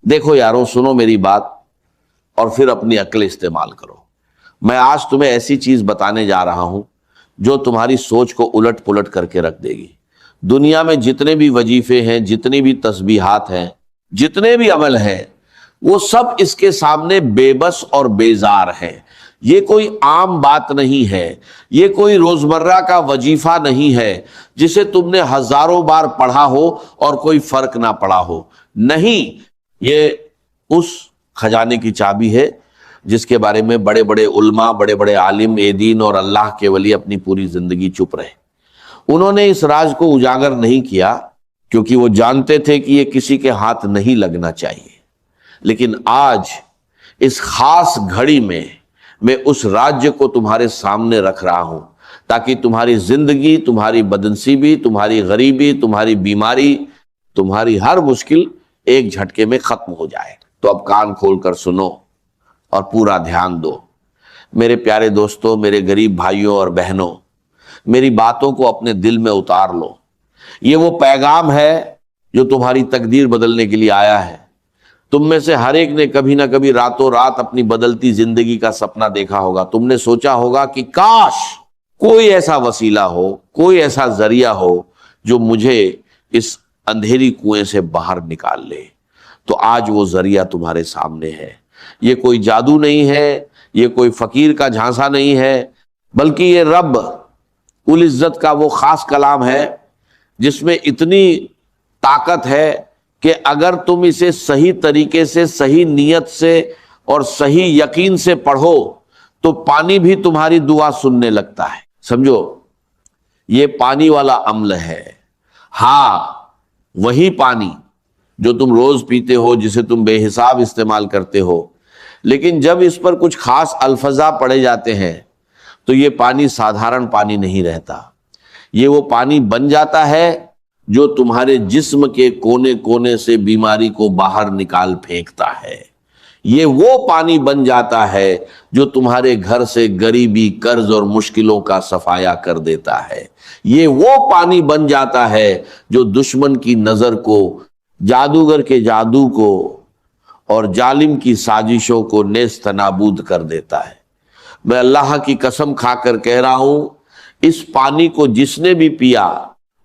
دیکھو یارو، سنو میری بات اور پھر اپنی عقل استعمال کرو۔ میں آج تمہیں ایسی چیز بتانے جا رہا ہوں جو تمہاری سوچ کو الٹ پلٹ کر کے رکھ دے گی۔ دنیا میں جتنے بھی وظیفے ہیں، جتنی بھی تسبیحات ہیں، جتنے بھی عمل ہیں، وہ سب اس کے سامنے بے بس اور بیزار ہیں۔ یہ کوئی عام بات نہیں ہے، یہ کوئی روزمرہ کا وظیفہ نہیں ہے جسے تم نے ہزاروں بار پڑھا ہو اور کوئی فرق نہ پڑا ہو۔ نہیں، یہ اس خزانے کی چابی ہے جس کے بارے میں بڑے بڑے علماء، بڑے بڑے عالم دین اور اللہ کے ولی اپنی پوری زندگی چپ رہے۔ انہوں نے اس راز کو اجاگر نہیں کیا کیونکہ وہ جانتے تھے کہ یہ کسی کے ہاتھ نہیں لگنا چاہیے۔ لیکن آج اس خاص گھڑی میں اس راج کو تمہارے سامنے رکھ رہا ہوں تاکہ تمہاری زندگی، تمہاری بدنصیبی، تمہاری غریبی، تمہاری بیماری، تمہاری ہر مشکل ایک جھٹکے میں ختم ہو جائے۔ تو اب کان کھول کر سنو اور پورا دھیان دو۔ میرے پیارے دوستوں، میرے غریب بھائیوں اور بہنوں، میری باتوں کو اپنے دل میں اتار لو۔ یہ وہ پیغام ہے جو تمہاری تقدیر بدلنے کے لیے آیا ہے۔ تم میں سے ہر ایک نے کبھی نہ کبھی راتوں رات اپنی بدلتی زندگی کا سپنا دیکھا ہوگا۔ تم نے سوچا ہوگا کہ کاش کوئی ایسا وسیلہ ہو، کوئی ایسا ذریعہ ہو جو مجھے اس اندھیری کنویں سے باہر نکال لے۔ تو آج وہ ذریعہ تمہارے سامنے ہے۔ یہ کوئی جادو نہیں ہے، یہ کوئی فقیر کا جھانسا نہیں ہے، بلکہ یہ رب العزت کا وہ خاص کلام ہے جس میں اتنی طاقت ہے کہ اگر تم اسے صحیح طریقے سے، صحیح نیت سے اور صحیح یقین سے پڑھو تو پانی بھی تمہاری دعا سننے لگتا ہے۔ سمجھو، یہ پانی والا عمل ہے۔ ہاں، وہی پانی جو تم روز پیتے ہو، جسے تم بے حساب استعمال کرتے ہو، لیکن جب اس پر کچھ خاص الفاظ پڑے جاتے ہیں تو یہ پانی سادھارن پانی نہیں رہتا۔ یہ وہ پانی بن جاتا ہے جو تمہارے جسم کے کونے کونے سے بیماری کو باہر نکال پھینکتا ہے۔ یہ وہ پانی بن جاتا ہے جو تمہارے گھر سے غریبی، قرض اور مشکلوں کا صفایا کر دیتا ہے۔ یہ وہ پانی بن جاتا ہے جو دشمن کی نظر کو، جادوگر کے جادو کو اور ظالم کی سازشوں کو نیست نابود کر دیتا ہے۔ میں اللہ کی قسم کھا کر کہہ رہا ہوں، اس پانی کو جس نے بھی پیا،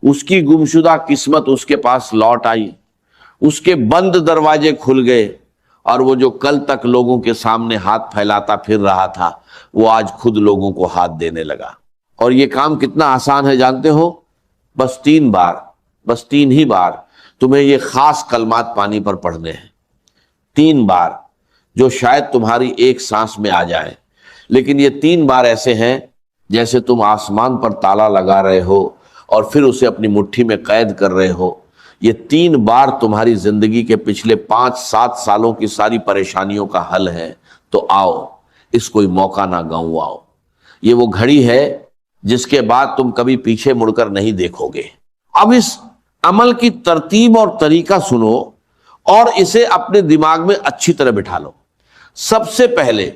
اس کی گمشدہ قسمت اس کے پاس لوٹ آئی، اس کے بند دروازے کھل گئے، اور وہ جو کل تک لوگوں کے سامنے ہاتھ پھیلاتا پھر رہا تھا، وہ آج خود لوگوں کو ہاتھ دینے لگا۔ اور یہ کام کتنا آسان ہے جانتے ہو؟ بس 3 ہی بار تمہیں یہ خاص کلمات پانی پر پڑھنے ہیں۔ 3 بار جو شاید تمہاری ایک سانس میں آ جائے، لیکن یہ 3 بار ایسے ہیں جیسے تم آسمان پر تالا لگا رہے ہو اور پھر اسے اپنی مٹھی میں قید کر رہے ہو۔ یہ 3 بار تمہاری زندگی کے پچھلے 5-7 سالوں کی ساری پریشانیوں کا حل ہے۔ تو آؤ، اس کوئی موقع نہ گنواؤ۔ یہ وہ گھڑی ہے جس کے بعد تم کبھی پیچھے مڑ کر نہیں دیکھو گے۔ اب اس عمل کی ترتیب اور طریقہ سنو اور اسے اپنے دماغ میں اچھی طرح بٹھا لو۔ سب سے پہلے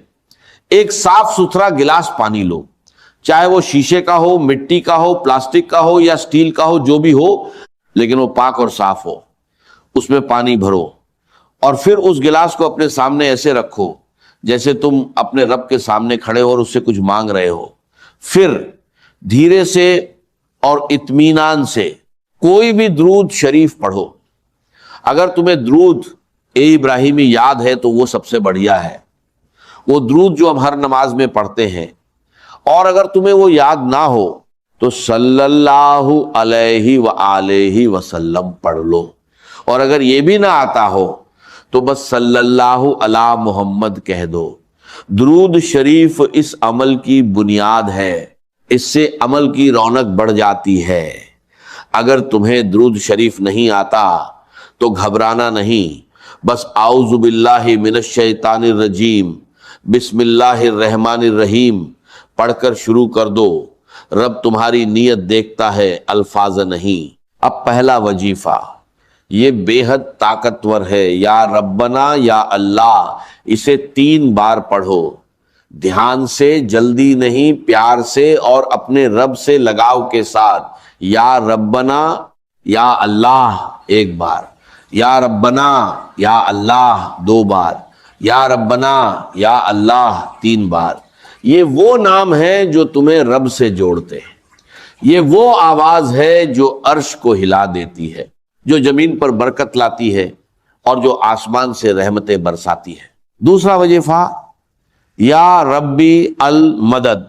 ایک صاف ستھرا گلاس پانی لو، چاہے وہ شیشے کا ہو، مٹی کا ہو، پلاسٹک کا ہو یا سٹیل کا ہو، جو بھی ہو، لیکن وہ پاک اور صاف ہو۔ اس میں پانی بھرو اور پھر اس گلاس کو اپنے سامنے ایسے رکھو جیسے تم اپنے رب کے سامنے کھڑے ہو اور اس سے کچھ مانگ رہے ہو۔ پھر دھیرے سے اور اطمینان سے کوئی بھی درود شریف پڑھو۔ اگر تمہیں درود ابراہیمی یاد ہے تو وہ سب سے بڑھیا ہے، وہ درود جو ہم ہر نماز میں پڑھتے ہیں۔ اور اگر تمہیں وہ یاد نہ ہو تو صلی اللہ علیہ وآلہ وسلم پڑھ لو، اور اگر یہ بھی نہ آتا ہو تو بس صلی اللہ علی محمد کہہ دو۔ درود شریف اس عمل کی بنیاد ہے، اس سے عمل کی رونق بڑھ جاتی ہے۔ اگر تمہیں درود شریف نہیں آتا تو گھبرانا نہیں، بس اعوذ باللہ من الشیطان الرجیم، بسم اللہ الرحمن الرحیم پڑھ کر شروع کر دو۔ رب تمہاری نیت دیکھتا ہے، الفاظ نہیں۔ اب پہلا وظیفہ، یہ بے حد طاقتور ہے، یا ربنا یا اللہ، اسے 3 بار پڑھو، دھیان سے، جلدی نہیں، پیار سے اور اپنے رب سے لگاؤ کے ساتھ۔ یا ربنا یا اللہ 1 بار، یا ربنا یا اللہ 2 بار، یا ربنا یا اللہ 3 بار۔ یہ وہ نام ہے جو تمہیں رب سے جوڑتے ہیں، یہ وہ آواز ہے جو عرش کو ہلا دیتی ہے، جو زمین پر برکت لاتی ہے اور جو آسمان سے رحمتیں برساتی ہے۔ دوسرا وظیفہ یا ربی المدد،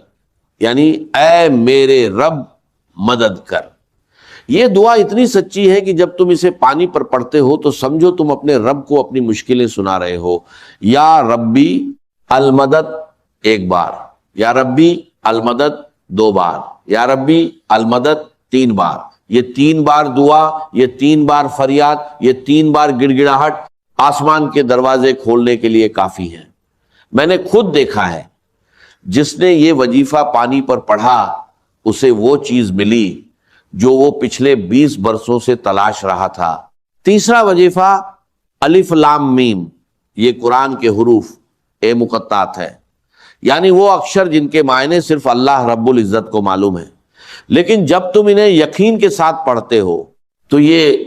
یعنی اے میرے رب مدد کر۔ یہ دعا اتنی سچی ہے کہ جب تم اسے پانی پر پڑھتے ہو تو سمجھو تم اپنے رب کو اپنی مشکلیں سنا رہے ہو۔ یا ربی المدد 1 بار، یا ربی المدد 2 بار، یا ربی المدد 3 بار۔ یہ 3 بار دعا، یہ 3 بار فریاد، یہ 3 بار گڑ گڑاہٹ آسمان کے دروازے کھولنے کے لیے کافی ہے۔ میں نے خود دیکھا ہے، جس نے یہ وظیفہ پانی پر پڑھا اسے وہ چیز ملی جو وہ پچھلے 20 برسوں سے تلاش رہا تھا۔ تیسرا وظیفہ الف لام میم، یہ قرآن کے حروف مقطعات ہے، یعنی وہ اکشر جن کے معنی صرف اللہ رب العزت کو معلوم ہے، لیکن جب تم انہیں یقین کے ساتھ پڑھتے ہو تو یہ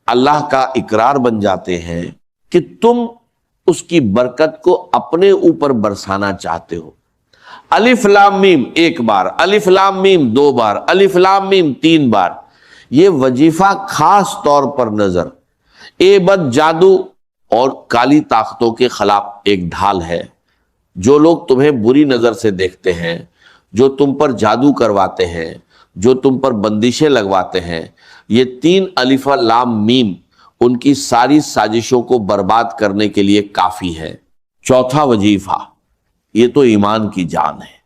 اللہ کا اقرار بن جاتے ہیں کہ تم اس کی برکت کو اپنے اوپر برسانا چاہتے ہو۔ الف لام میم 1 بار، الف لام میم 2 بار، الف لام میم 3 بار۔ یہ وظیفہ خاص طور پر نظر، بد جادو اور کالی طاقتوں کے خلاف ایک ڈھال ہے۔ جو لوگ تمہیں بری نظر سے دیکھتے ہیں، جو تم پر جادو کرواتے ہیں، جو تم پر بندشیں لگواتے ہیں، یہ 3 الف لام میم ان کی ساری سازشوں کو برباد کرنے کے لیے کافی ہے۔ چوتھا وظیفہ، یہ تو ایمان کی جان ہے،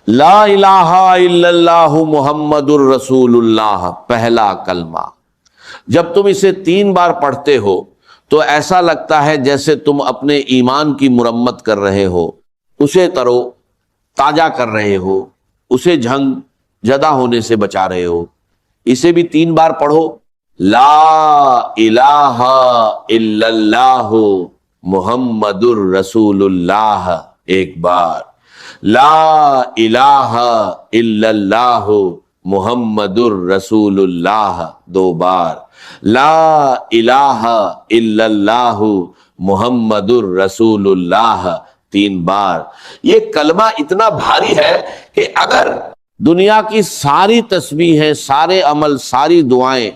لا الہ الا اللہ محمد الرسول اللہ، پہلا کلمہ۔ جب تم اسے 3 بار پڑھتے ہو تو ایسا لگتا ہے جیسے تم اپنے ایمان کی مرمت کر رہے ہو، اسے ترو تازہ کر رہے ہو، اسے جھنگ جدا ہونے سے بچا رہے ہو۔ اسے بھی 3 بار پڑھو، لا الہ الا اللہ محمد الرسول اللہ 1 بار، لا الہ الا اللہ محمد الرسول اللہ 2 بار، لا الہ الا اللہ محمد الرسول اللہ 3 بار۔ یہ کلمہ اتنا بھاری ہے کہ اگر دنیا کی ساری تسبیحیں، سارے عمل، ساری دعائیں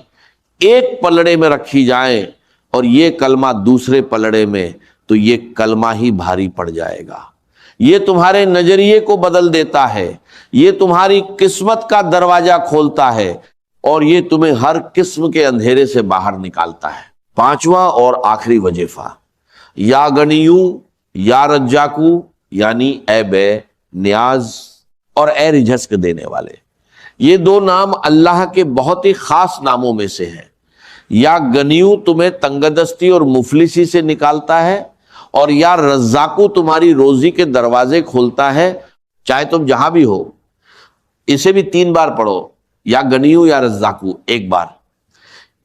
ایک پلڑے میں رکھی جائیں اور یہ کلمہ دوسرے پلڑے میں، تو یہ کلمہ ہی بھاری پڑ جائے گا۔ یہ تمہارے نظریے کو بدل دیتا ہے، یہ تمہاری قسمت کا دروازہ کھولتا ہے، اور یہ تمہیں ہر قسم کے اندھیرے سے باہر نکالتا ہے۔ 5واں اور آخری وظیفہ، یا گنیو یا رجاکو، یعنی اے بے نیاز اور اے رجھسک دینے والے۔ یہ 2 نام اللہ کے بہت ہی خاص ناموں میں سے ہیں۔ یا گنیو تمہیں تنگ دستی اور مفلسی سے نکالتا ہے، اور یا رزاقو تمہاری روزی کے دروازے کھولتا ہے، چاہے تم جہاں بھی ہو۔ اسے بھی 3 بار پڑھو، یا گنیو یا رزاقو 1 بار،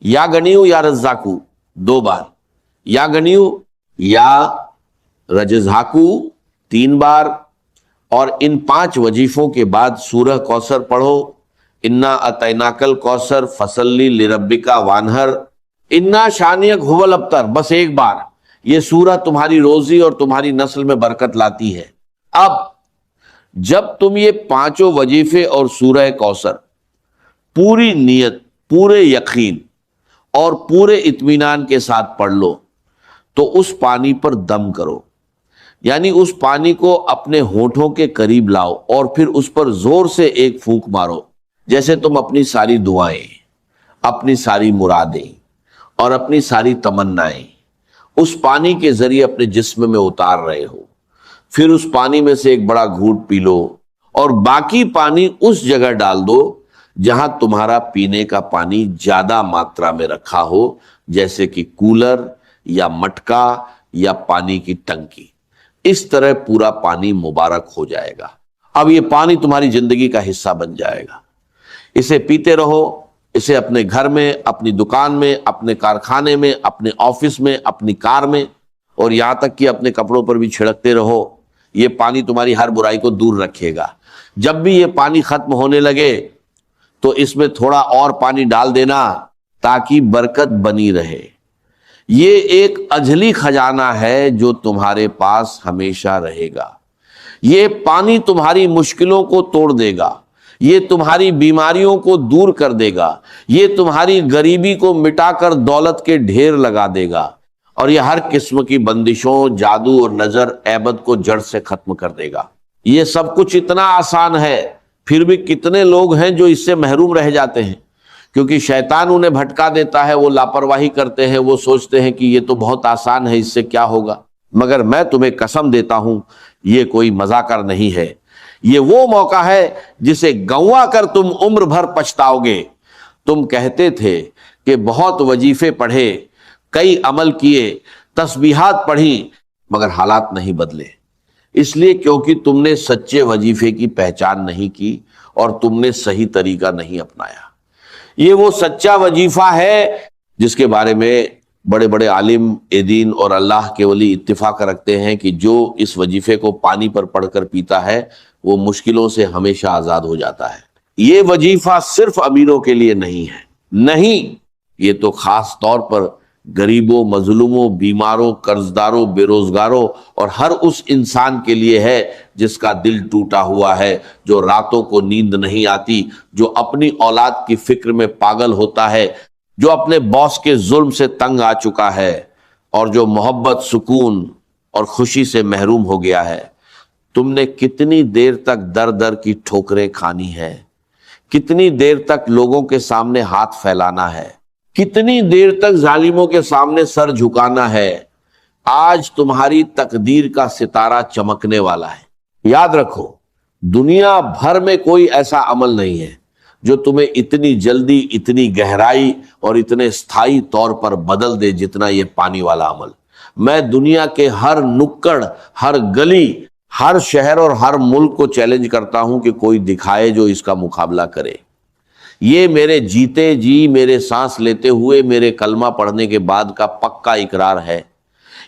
یا گنیو یا رزاقو 2 بار، یا گنیو یا رجزاقو 3 بار۔ اور ان 5 وظیفوں کے بعد سورہ کوثر پڑھو، انا اطیناک الکوثر فصلی لربک وانہر، انا شانیک هو الابتر، بس 1 بار۔ یہ سورہ تمہاری روزی اور تمہاری نسل میں برکت لاتی ہے۔ اب جب تم یہ 5 وظیفے اور سورہ کوثر پوری نیت، پورے یقین اور پورے اطمینان کے ساتھ پڑھ لو تو اس پانی پر دم کرو، یعنی اس پانی کو اپنے ہونٹوں کے قریب لاؤ اور پھر اس پر زور سے ایک پھونک مارو، جیسے تم اپنی ساری دعائیں، اپنی ساری مرادیں اور اپنی ساری تمنائیں اس پانی کے ذریعے اپنے جسم میں اتار رہے ہو۔ پھر اس پانی میں سے ایک بڑا گھونٹ پی لو اور باقی پانی اس جگہ ڈال دو جہاں تمہارا پینے کا پانی زیادہ ماترا میں رکھا ہو، جیسے کہ کولر یا مٹکا یا پانی کی ٹنکی۔ اس طرح پورا پانی مبارک ہو جائے گا۔ اب یہ پانی تمہاری زندگی کا حصہ بن جائے گا۔ اسے پیتے رہو، اسے اپنے گھر میں، اپنی دکان میں، اپنے کارخانے میں، اپنے آفس میں، اپنی کار میں، اور یہاں تک کہ اپنے کپڑوں پر بھی چھڑکتے رہو۔ یہ پانی تمہاری ہر برائی کو دور رکھے گا۔ جب بھی یہ پانی ختم ہونے لگے تو اس میں تھوڑا اور پانی ڈال دینا تاکہ برکت بنی رہے۔ یہ ایک اجلی خزانہ ہے جو تمہارے پاس ہمیشہ رہے گا۔ یہ پانی تمہاری مشکلوں کو توڑ دے گا، یہ تمہاری بیماریوں کو دور کر دے گا، یہ تمہاری غریبی کو مٹا کر دولت کے ڈھیر لگا دے گا، اور یہ ہر قسم کی بندشوں، جادو اور نظر عیبت کو جڑ سے ختم کر دے گا۔ یہ سب کچھ اتنا آسان ہے، پھر بھی کتنے لوگ ہیں جو اس سے محروم رہ جاتے ہیں، کیونکہ شیطان انہیں بھٹکا دیتا ہے، وہ لاپرواہی کرتے ہیں، وہ سوچتے ہیں کہ یہ تو بہت آسان ہے، اس سے کیا ہوگا۔ مگر میں تمہیں قسم دیتا ہوں یہ کوئی مزہ کر نہیں ہے، یہ وہ موقع ہے جسے گنوا کر تم عمر بھر پچھتاؤ گے۔ تم کہتے تھے کہ بہت وظیفے پڑھے، کئی عمل کیے، تسبیحات پڑھی، مگر حالات نہیں بدلے، اس لیے کیونکہ تم نے سچے وظیفے کی پہچان نہیں کی اور تم نے صحیح طریقہ نہیں اپنایا۔ یہ وہ سچا وظیفہ ہے جس کے بارے میں بڑے بڑے عالم دین اور اللہ کے ولی اتفاق رکھتے ہیں کہ جو اس وظیفے کو پانی پر پڑھ کر پیتا ہے وہ مشکلوں سے ہمیشہ آزاد ہو جاتا ہے۔ یہ وظیفہ صرف امیروں کے لیے نہیں ہے، نہیں، یہ تو خاص طور پر غریبوں، مظلوموں، بیماروں، قرضداروں، بے روزگاروں اور ہر اس انسان کے لیے ہے جس کا دل ٹوٹا ہوا ہے، جو راتوں کو نیند نہیں آتی، جو اپنی اولاد کی فکر میں پاگل ہوتا ہے، جو اپنے باس کے ظلم سے تنگ آ چکا ہے اور جو محبت، سکون اور خوشی سے محروم ہو گیا ہے۔ تم نے کتنی دیر تک در در کی ٹھوکریں کھانی ہے، کتنی دیر تک لوگوں کے سامنے ہاتھ پھیلانا ہے، کتنی دیر تک ظالموں کے سامنے سر جھکانا ہے۔ آج تمہاری تقدیر کا ستارہ چمکنے والا ہے۔ یاد رکھو، دنیا بھر میں کوئی ایسا عمل نہیں ہے جو تمہیں اتنی جلدی، اتنی گہرائی اور اتنے استھائی طور پر بدل دے جتنا یہ پانی والا عمل۔ میں دنیا کے ہر نکڑ، ہر گلی، ہر شہر اور ہر ملک کو چیلنج کرتا ہوں کہ کوئی دکھائے جو اس کا مقابلہ کرے۔ یہ میرے جیتے جی، میرے سانس لیتے ہوئے، میرے کلمہ پڑھنے کے بعد کا پکا اقرار ہے۔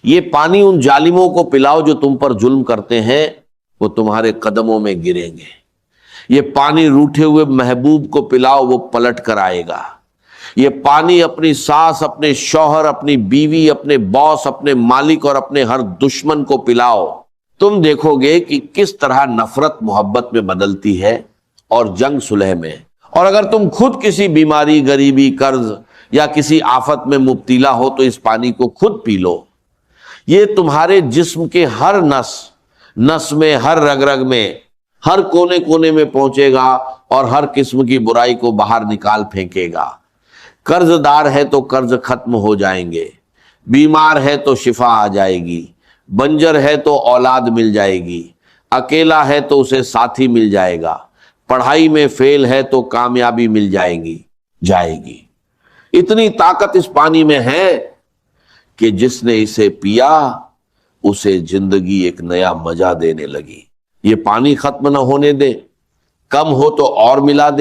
یہ پانی ان ظالموں کو پلاؤ جو تم پر ظلم کرتے ہیں، وہ تمہارے قدموں میں گریں گے۔ یہ پانی روٹھے ہوئے محبوب کو پلاؤ، وہ پلٹ کر آئے گا۔ یہ پانی اپنی ساس، اپنے شوہر، اپنی بیوی، اپنے باس، اپنے مالک اور اپنے ہر دشمن کو پلاؤ۔ تم دیکھو گے کہ کس طرح نفرت محبت میں بدلتی ہے اور جنگ صلح میں۔ اور اگر تم خود کسی بیماری، غریبی، قرض یا کسی آفت میں مبتلا ہو تو اس پانی کو خود پی لو۔ یہ تمہارے جسم کے ہر نس میں، ہر رگ رگ میں، ہر کونے کونے میں پہنچے گا اور ہر قسم کی برائی کو باہر نکال پھینکے گا۔ قرض دار ہے تو قرض ختم ہو جائیں گے، بیمار ہے تو شفا آ جائے گی، بنجر ہے تو اولاد مل جائے گی، اکیلا ہے تو اسے ساتھی مل جائے گا، پڑھائی میں فیل ہے تو کامیابی مل جائے گی۔ اتنی طاقت اس پانی میں ہے کہ جس نے اسے پیا اسے زندگی ایک نیا مزہ دینے لگی۔ یہ پانی ختم نہ ہونے دے، کم ہو تو اور ملا دے۔